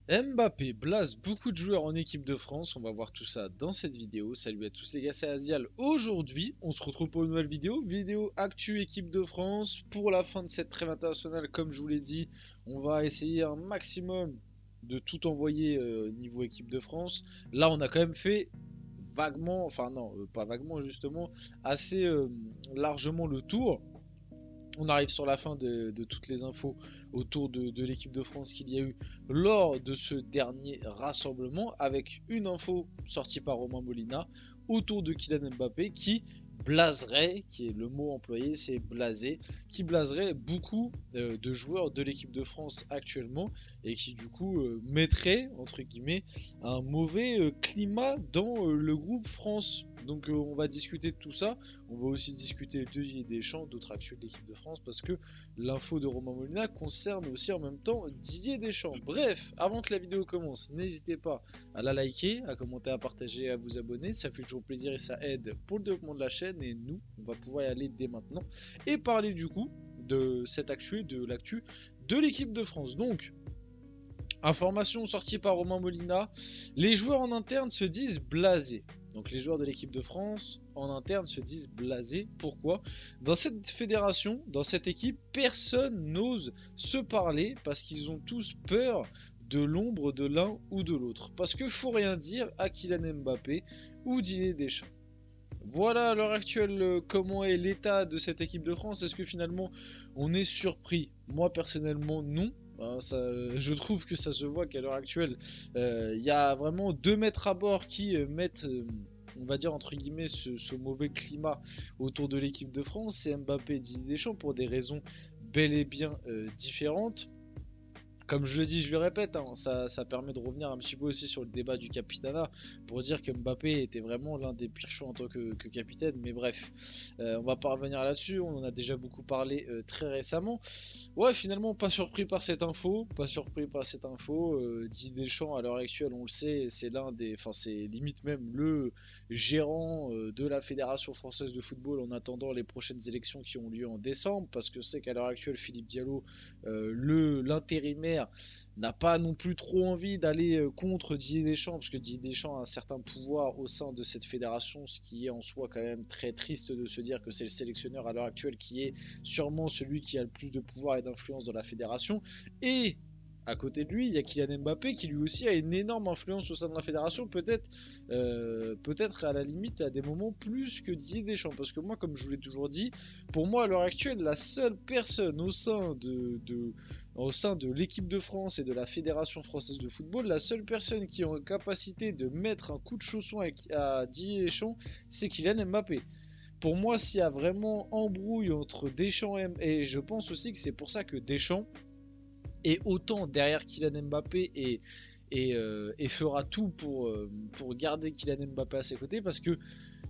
Mbappé blase beaucoup de joueurs en équipe de France, on va voir tout ça dans cette vidéo. Salut à tous les gars, c'est Azial. Aujourd'hui, on se retrouve pour une nouvelle vidéo actu équipe de France. Pour la fin de cette trêve internationale, comme je vous l'ai dit, on va essayer un maximum de tout envoyer niveau équipe de France. Là, on a quand même fait vaguement, enfin non, pas vaguement justement, assez largement le tour. On arrive sur la fin de toutes les infos autour de l'équipe de France qu'il y a eu lors de ce dernier rassemblement, avec une info sortie par Romain Molina autour de Kylian Mbappé qui blaserait, qui est le mot employé, c'est blaser, qui blaserait beaucoup de joueurs de l'équipe de France actuellement et qui du coup mettrait entre guillemets un mauvais climat dans le groupe France. Donc on va discuter de tout ça. On va aussi discuter de Didier Deschamps, d'autres actus de l'équipe de France, parce que l'info de Romain Molina concerne aussi en même temps Didier Deschamps. Bref, avant que la vidéo commence, n'hésitez pas à la liker, à commenter, à partager, à vous abonner. Ça fait toujours plaisir et ça aide pour le développement de la chaîne. Et nous, on va pouvoir y aller dès maintenant et parler du coup de cette actu, de l'actu de l'équipe de France. Donc, information sortie par Romain Molina, les joueurs en interne se disent blasés. Donc les joueurs de l'équipe de France en interne se disent blasés. Pourquoi? Dans cette fédération, dans cette équipe, personne n'ose se parler parce qu'ils ont tous peur de l'ombre de l'un ou de l'autre. Parce que faut rien dire à Kylian Mbappé ou Didier Deschamps. Voilà à l'heure actuelle comment est l'état de cette équipe de France. Est-ce que finalement on est surpris? Moi personnellement non. Je trouve que ça se voit qu'à l'heure actuelle, il y a vraiment 2 mètres à bord qui mettent, on va dire entre guillemets, ce mauvais climat autour de l'équipe de France. C'est Mbappé et Didier Deschamps pour des raisons bel et bien différentes. Comme je le dis, je le répète, hein, ça permet de revenir un petit peu aussi sur le débat du capitana pour dire que Mbappé était vraiment l'un des pires choix en tant que capitaine. Mais bref, on va pas revenir là-dessus. On en a déjà beaucoup parlé très récemment. Ouais, finalement, pas surpris par cette info. Pas surpris par cette info. Didier Deschamps, à l'heure actuelle, on le sait, c'est l'un des. Enfin, c'est limite même le gérant de la Fédération française de football en attendant les prochaines élections qui ont lieu en décembre. Parce que c'est qu'à l'heure actuelle, Philippe Diallo, l'intérimaire, n'a pas non plus trop envie d'aller contre Didier Deschamps, parce que Didier Deschamps a un certain pouvoir au sein de cette fédération, ce qui est en soi quand même très triste de se dire que c'est le sélectionneur à l'heure actuelle qui est sûrement celui qui a le plus de pouvoir et d'influence dans la fédération. Et à côté de lui, il y a Kylian Mbappé qui lui aussi a une énorme influence au sein de la fédération, peut-être à la limite à des moments plus que Didier Deschamps. Parce que moi, comme je vous l'ai toujours dit, pour moi à l'heure actuelle, la seule personne au sein de l'équipe de France et de la Fédération française de football, la seule personne qui est en capacité de mettre un coup de chausson à Didier Deschamps, c'est Kylian Mbappé. Pour moi, s'il y a vraiment embrouille entre Deschamps et je pense aussi que c'est pour ça que Deschamps est autant derrière Kylian Mbappé et fera tout pour garder Kylian Mbappé à ses côtés, parce que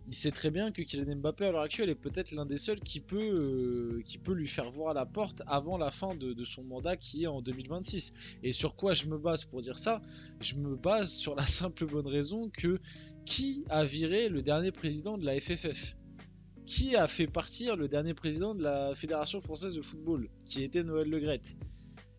il sait très bien que Kylian Mbappé à l'heure actuelle est peut-être l'un des seuls qui peut lui faire voir la porte avant la fin de son mandat qui est en 2026. Et sur quoi je me base pour dire ça? Je me base sur la simple bonne raison que qui a viré le dernier président de la FFF? Qui a fait partir le dernier président de la Fédération française de football, qui était Noël Le Graët?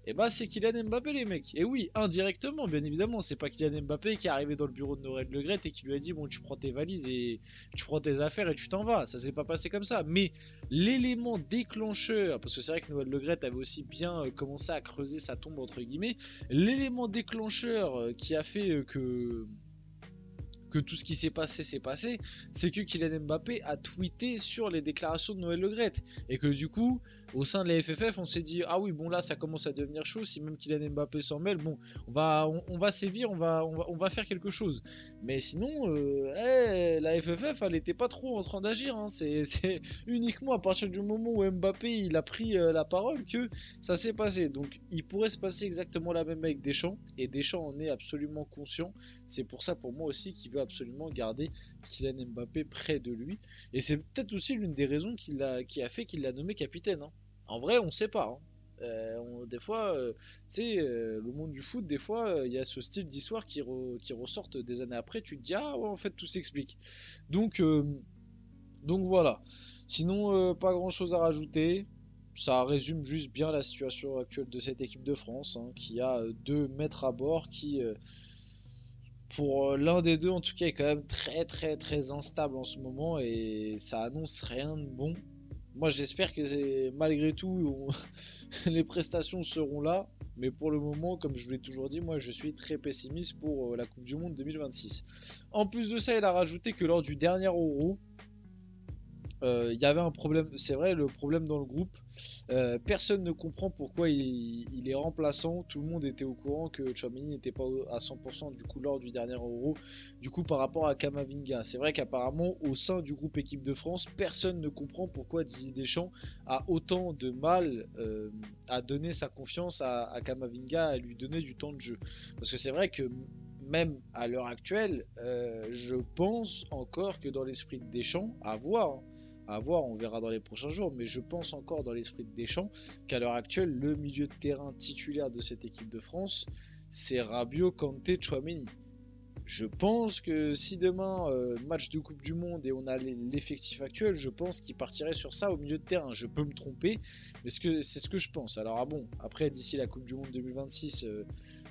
Et bah c'est Kylian Mbappé les mecs. Et oui, indirectement, bien évidemment, c'est pas Kylian Mbappé qui est arrivé dans le bureau de Noël Le Graët et qui lui a dit bon tu prends tes valises et tu prends tes affaires et tu t'en vas. Ça s'est pas passé comme ça. Mais l'élément déclencheur, parce que c'est vrai que Noël Le Graët avait aussi bien commencé à creuser sa tombe entre guillemets, l'élément déclencheur qui a fait que tout ce qui s'est passé, c'est que Kylian Mbappé a tweeté sur les déclarations de Noël Le Graët. Et que du coup, au sein de la FFF, on s'est dit, ah oui, bon là, ça commence à devenir chaud, si même Kylian Mbappé s'en mêle, bon, on va sévir, on va faire quelque chose. Mais sinon, la FFF, elle n'était pas trop en train d'agir. Hein. C'est uniquement à partir du moment où Mbappé il a pris la parole que ça s'est passé. Donc, il pourrait se passer exactement la même avec Deschamps, et Deschamps en est absolument conscient. C'est pour ça, pour moi aussi, qu'il veut absolument garder Kylian Mbappé près de lui. Et c'est peut-être aussi l'une des raisons qui a fait qu'il l'a nommé capitaine. Hein. En vrai, on sait pas. Hein. Des fois, tu sais, le monde du foot, des fois, il y a ce style d'histoire qui ressortent des années après. Tu te dis, ah ouais, en fait, tout s'explique. Donc, donc voilà. Sinon, pas grand chose à rajouter. ça résume juste bien la situation actuelle de cette équipe de France, hein, qui a deux maîtres à bord qui, pour l'un des deux en tout cas, est quand même très instable en ce moment et ça annonce rien de bon. Moi j'espère que malgré tout les prestations seront là, mais pour le moment, comme je vous l'ai toujours dit, moi je suis très pessimiste pour la Coupe du Monde 2026. En plus de ça, il a rajouté que lors du dernier Euro, il y avait un problème, c'est vrai, le problème dans le groupe. Personne ne comprend pourquoi il est remplaçant. Tout le monde était au courant que Tchouaméni n'était pas à 100% du coup lors du dernier Euro. Du coup, par rapport à Kamavinga, c'est vrai qu'apparemment au sein du groupe équipe de France, personne ne comprend pourquoi Didier Deschamps a autant de mal à donner sa confiance à Kamavinga, à lui donner du temps de jeu. Parce que c'est vrai que même à l'heure actuelle, je pense encore que dans l'esprit de Deschamps, à voir, on verra dans les prochains jours, mais je pense encore dans l'esprit de Deschamps qu'à l'heure actuelle, le milieu de terrain titulaire de cette équipe de France, c'est Rabiot, Kanté, Tchouaméni. Je pense que si demain, match de Coupe du Monde et on a l'effectif actuel, je pense qu'il partirait sur ça au milieu de terrain. Je peux me tromper, mais c'est ce que je pense. Alors, bon, après, d'ici la Coupe du Monde 2026,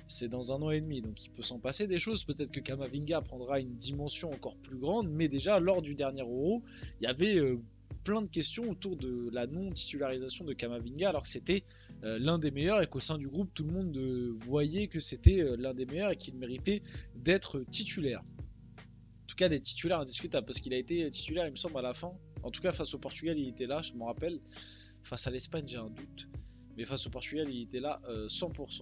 c'est dans un an et demi, donc il peut s'en passer des choses. Peut-être que Kamavinga prendra une dimension encore plus grande, mais déjà, lors du dernier Euro, il y avait plein de questions autour de la non-titularisation de Kamavinga, alors que c'était l'un des meilleurs et qu'au sein du groupe, tout le monde voyait que c'était l'un des meilleurs et qu'il méritait d'être titulaire. En tout cas, des titulaires indiscutables, parce qu'il a été titulaire, il me semble, à la fin. En tout cas, face au Portugal, il était là, je m'en rappelle. Face à l'Espagne, j'ai un doute. Mais face au Portugal, il était là 100%.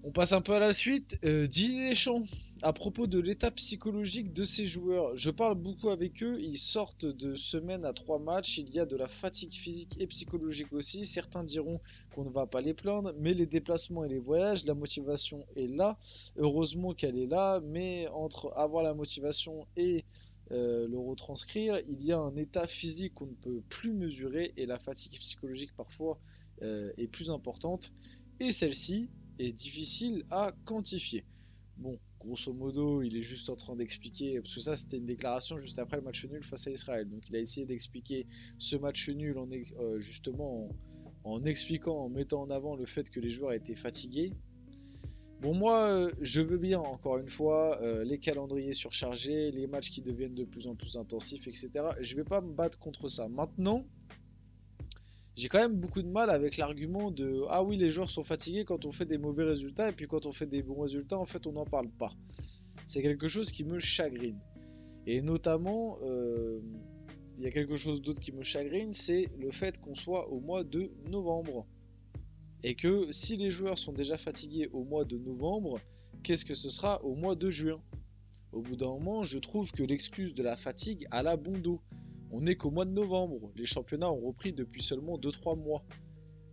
On passe un peu à la suite. Didier Deschamps, à propos de l'état psychologique de ses joueurs, je parle beaucoup avec eux, ils sortent de semaine à 3 matchs, il y a de la fatigue physique et psychologique aussi, certains diront qu'on ne va pas les plaindre, mais les déplacements et les voyages, la motivation est là, heureusement qu'elle est là, mais entre avoir la motivation et le retranscrire, il y a un état physique qu'on ne peut plus mesurer et la fatigue psychologique parfois est plus importante, et celle-ci est difficile à quantifier. Bon, grosso modo, il est juste en train d'expliquer, parce que ça c'était une déclaration juste après le match nul face à Israël, donc il a essayé d'expliquer ce match nul justement en expliquant, en mettant en avant le fait que les joueurs étaient fatigués. Bon, moi, je veux bien, encore une fois, les calendriers surchargés, les matchs qui deviennent de plus en plus intensifs, etc. Je vais pas me battre contre ça. Maintenant, j'ai quand même beaucoup de mal avec l'argument de ah oui, les joueurs sont fatigués quand on fait des mauvais résultats et puis quand on fait des bons résultats, en fait, on n'en parle pas. C'est quelque chose qui me chagrine. Et notamment, il y a quelque chose d'autre qui me chagrine, c'est le fait qu'on soit au mois de novembre. Et que si les joueurs sont déjà fatigués au mois de novembre, qu'est-ce que ce sera au mois de juin? Au bout d'un moment, je trouve que l'excuse de la fatigue a la bon dos. On n'est qu'au mois de novembre, les championnats ont repris depuis seulement 2-3 mois.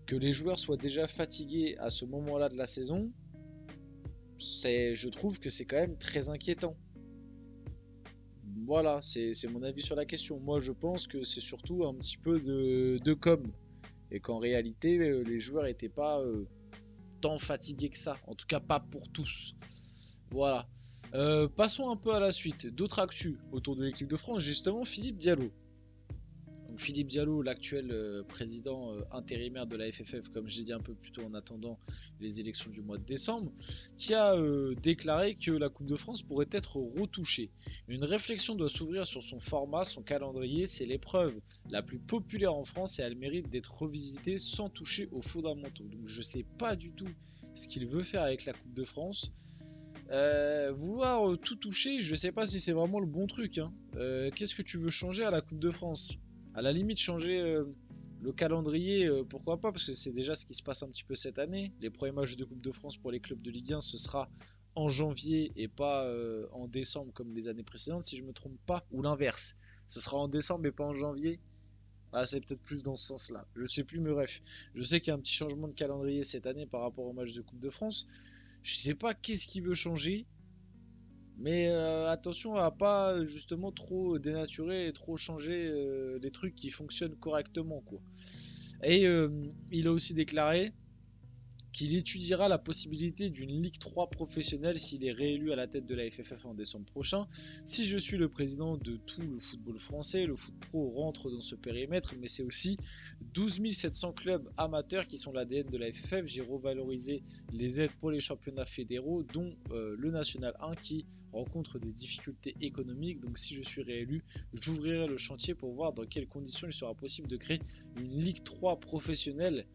Que les joueurs soient déjà fatigués à ce moment-là de la saison, je trouve que c'est quand même très inquiétant. Voilà, c'est mon avis sur la question. Moi, je pense que c'est surtout un petit peu de com. Et qu'en réalité, les joueurs n'étaient pas tant fatigués que ça. En tout cas, pas pour tous. Voilà. Passons un peu à la suite. D'autres actus autour de l'équipe de France. Justement, Philippe Diallo. Donc Philippe Diallo, l'actuel président intérimaire de la FFF, comme j'ai dit un peu plus tôt en attendant les élections du mois de décembre, qui a déclaré que la Coupe de France pourrait être retouchée. Une réflexion doit s'ouvrir sur son format, son calendrier, c'est l'épreuve la plus populaire en France et elle mérite d'être revisitée sans toucher aux fondamentaux. Donc je ne sais pas du tout ce qu'il veut faire avec la Coupe de France. Vouloir tout toucher, je ne sais pas si c'est vraiment le bon truc. Hein. Qu'est-ce que tu veux changer à la Coupe de France? À la limite, changer le calendrier, pourquoi pas, parce que c'est déjà ce qui se passe un petit peu cette année. Les premiers matchs de Coupe de France pour les clubs de Ligue 1, ce sera en janvier et pas en décembre comme les années précédentes, si je me trompe pas, ou l'inverse. Ce sera en décembre et pas en janvier. Ah, c'est peut-être plus dans ce sens-là. Je sais plus, mais bref. Je sais qu'il y a un petit changement de calendrier cette année par rapport au match de Coupe de France. Je sais pas qu'est-ce qui veut changer. Mais attention à pas justement trop dénaturer et trop changer les trucs qui fonctionnent correctement quoi. Et il a aussi déclaré qu'il étudiera la possibilité d'une Ligue 3 professionnelle s'il est réélu à la tête de la FFF en décembre prochain. Si je suis le président de tout le football français, le foot pro rentre dans ce périmètre, mais c'est aussi 12 700 clubs amateurs qui sont l'ADN de la FFF. J'ai revalorisé les aides pour les championnats fédéraux, dont le National 1 qui rencontre des difficultés économiques. Donc si je suis réélu, j'ouvrirai le chantier pour voir dans quelles conditions il sera possible de créer une Ligue 3 professionnelle.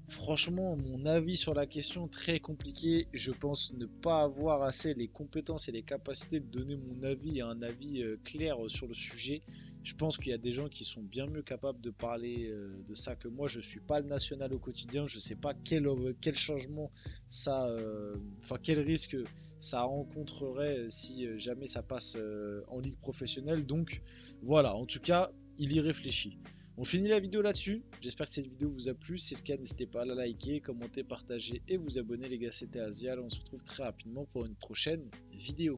Franchement, mon avis sur la question, très compliqué. Je pense ne pas avoir assez les compétences et les capacités de donner mon avis et un avis clair sur le sujet. Je pense qu'il y a des gens qui sont bien mieux capables de parler de ça que moi. Je ne suis pas le national au quotidien. Je ne sais pas quel changement ça, quel risque ça rencontrerait si jamais ça passe en ligue professionnelle. Donc voilà, en tout cas, il y réfléchit. On finit la vidéo là-dessus, j'espère que cette vidéo vous a plu, si c'est le cas n'hésitez pas à la liker, commenter, partager et vous abonner les gars, c'était Azial, on se retrouve très rapidement pour une prochaine vidéo.